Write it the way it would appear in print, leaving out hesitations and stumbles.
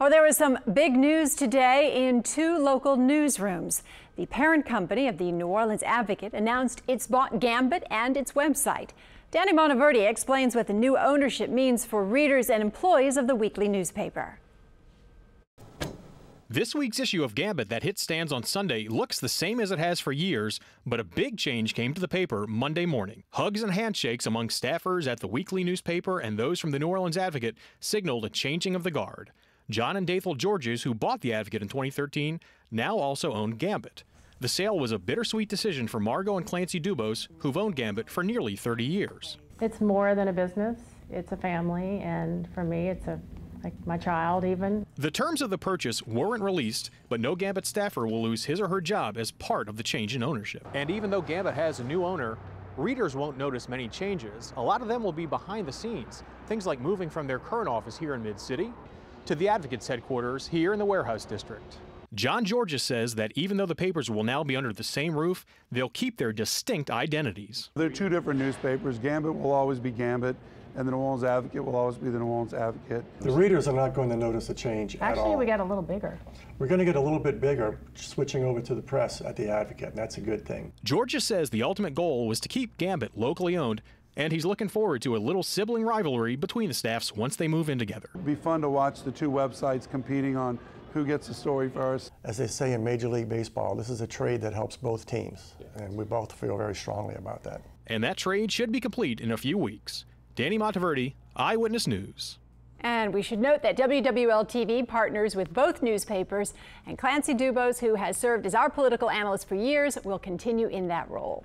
Oh, there was some big news today in two local newsrooms. The parent company of the New Orleans Advocate announced it's bought Gambit and its website. Danny Monteverdi explains what the new ownership means for readers and employees of the weekly newspaper. This week's issue of Gambit that hit stands on Sunday looks the same as it has for years, but a big change came to the paper Monday morning. Hugs and handshakes among staffers at the weekly newspaper and those from the New Orleans Advocate signaled a changing of the guard. John and Dathel Georges, who bought the Advocate in 2013, now also own Gambit. The sale was a bittersweet decision for Margot and Clancy Dubose, who've owned Gambit for nearly 30 years. It's more than a business. It's a family, and for me, it's like my child even. The terms of the purchase weren't released, but no Gambit staffer will lose his or her job as part of the change in ownership. And even though Gambit has a new owner, readers won't notice many changes. A lot of them will be behind the scenes. Things like moving from their current office here in Mid-City to the Advocate's headquarters here in the Warehouse District. John Georges says that even though the papers will now be under the same roof, they'll keep their distinct identities. They're two different newspapers. Gambit will always be Gambit, and the New Orleans Advocate will always be the New Orleans Advocate. The readers are not going to notice a change at all. Actually, we got a little bigger. We're going to get a little bit bigger, switching over to the press at the Advocate, and that's a good thing. Georges says the ultimate goal was to keep Gambit locally owned, and he's looking forward to a little sibling rivalry between the staffs once they move in together. It'll be fun to watch the two websites competing on who gets the story first. As they say in Major League Baseball, this is a trade that helps both teams, and we both feel very strongly about that. And that trade should be complete in a few weeks. Danny Monteverdi, Eyewitness News. And we should note that WWL-TV partners with both newspapers, and Clancy Dubose, who has served as our political analyst for years, will continue in that role.